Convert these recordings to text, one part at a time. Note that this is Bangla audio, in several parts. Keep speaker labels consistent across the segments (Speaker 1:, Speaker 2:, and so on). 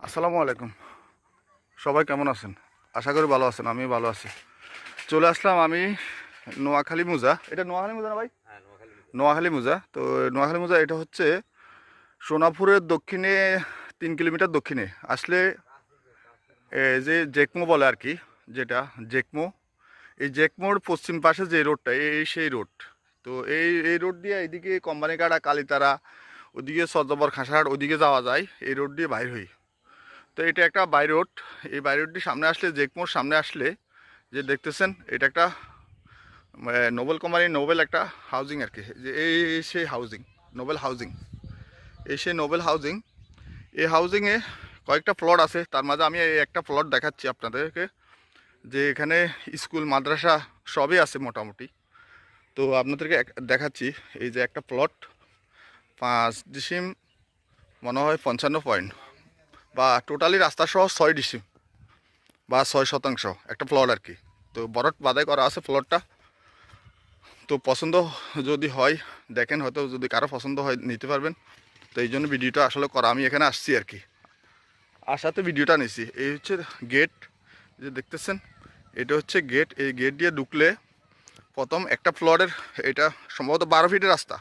Speaker 1: আসসালামু আলাইকুম। সবাই কেমন আছেন? আশা করি ভালো আছেন, আমিও ভালো আছি। চলে আসলাম আমি নোয়াখালী মোজা। এটা নোয়াখালী মোজা না ভাই? নোয়াখালী মোজা। তো নোয়াখালী মোজা এটা হচ্ছে সোনাপুরের দক্ষিণে 3 কিলোমিটার দক্ষিণে আসলে যে জেকমো বলে আর কি, যেটা জেকমো, এই জেকমোর পশ্চিম পাশে যে রোডটা, এই সেই রোড। তো এই রোড দিয়ে এইদিকে কোম্পানিকাটা, কালীতারা, ওদিকে সজ্জবর খাসাহাট, ওদিকে যাওয়া যায়। এই রোড দিয়ে বাইর হই। তো এটা একটা বাই রোড। এই বাই রোডটি সামনে আসলে, জেকমোর সামনে আসলে যে দেখতেছেন, এটা একটা নোবেল কোম্পানির নোবেল একটা হাউজিং আর কি। যে এই সেই হাউজিং, নোবেল হাউজিং, এই সেই নোবেল হাউজিং। এই হাউজিংয়ে কয়েকটা প্লট আছে, তার মাঝে আমি এই একটা প্লট দেখাচ্ছি আপনাদেরকে, যে এখানে স্কুল মাদ্রাসা সবই আছে মোটামুটি। তো আপনাদেরকে দেখাচ্ছি। এই যে একটা প্লট 5 ডিসিম, মনে হয় 55 পয়েন্ট, বা টোটালি রাস্তা সহ 6 ডিসিম বা 6 শতাংশ একটা প্লট আর কি। তো বরট বাদাই করা আছে প্লটটা। তো পছন্দ যদি হয় দেখেন, হয়তো যদি কারো পছন্দ হয় নিতে পারবেন। তো এই জন্য ভিডিওটা আসলে করা, আমি এখানে আসছি আর কি, আসাতে ভিডিওটা নিছি। এই হচ্ছে গেট, যে দেখতেছেন, এটা হচ্ছে গেট। এই গেট দিয়ে ঢুকলে প্রথম একটা প্লটের, এটা সম্ভবত 12 ফিটের রাস্তা।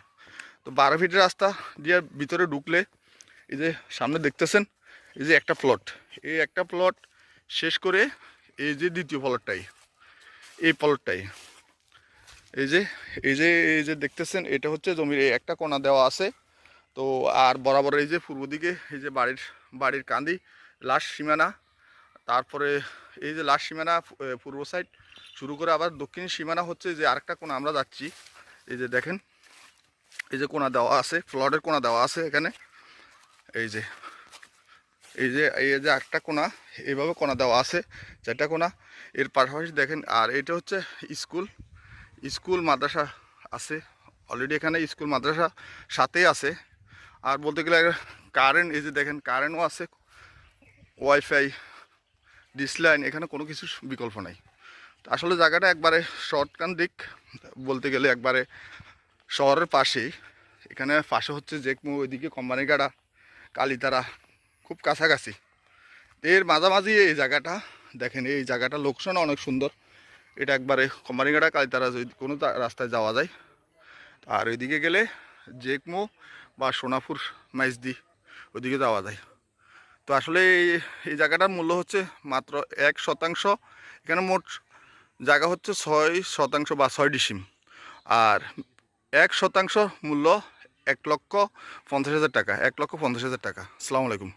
Speaker 1: তো 12 ফিটের রাস্তা দিয়ে ভিতরে ঢুকলে এই যে সামনে দেখতেছেন, এই যে একটা প্লট, এই একটা প্লট শেষ করে এই যে দ্বিতীয় প্লটটাই, এই প্লটটাই, এই যে এই যে দেখতেছেন, এটা হচ্ছে জমির এই একটা কোণা দেওয়া আছে। তো আর বরাবর এই যে পূর্ব দিকে, এই যে বাড়ির কান্দি লাস্ট সীমানা, তারপরে এই যে লাস্ট সীমানা পূর্ব সাইড শুরু করে আবার দক্ষিণ সীমানা হচ্ছে যে আরেকটা কোণা আমরা যাচ্ছি। এই যে দেখেন, এই যে কোণা দেওয়া আছে, ফ্লডের কোণা দেওয়া আছে এখানে। এই যে এই যে একটা কোণা, এইভাবে কোণা দেওয়া আছে, 4টা কোণা। এর পাশাপাশি দেখেন, আর এটা হচ্ছে স্কুল মাদ্রাসা আছে অলরেডি এখানে, স্কুল মাদ্রাসা সাথেই আছে। আর বলতে গেলে কারেন্ট, এই যে দেখেন কারেন্টও আছে, ওয়াইফাই, ডিশ লাইন, এখানে কোনো কিছু বিকল্প নাই। আসলে জায়গাটা একবারে শর্টকাট দিক, বলতে গেলে একবারে শহরের পাশেই। এখানে পাশে হচ্ছে জেকমু, ওইদিকে কোম্পানিগাড়া, কালীতারা, খুব কাছাকাছি। এর মাঝামাঝি এই জায়গাটা দেখেন, এই জায়গাটা লোকেশন অনেক সুন্দর। এটা একবারে কোম্পানিগাড়া, কালীতারা যদি কোনো রাস্তায় যাওয়া যায়। আর ওইদিকে গেলে জেকমো বা সোনাপুর মাইজদি, ওইদিকে যাওয়া যায়। তো আসলে এই জায়গাটার মূল্য হচ্ছে মাত্র 1 শতাংশ। এখানে মোট জায়গা হচ্ছে 6 শতাংশ বা 6 ডিসিম। আর 1 শতাংশ মূল্য 1,50,000 টাকা, 1,50,000 টাকা। আসসালামু আলাইকুম।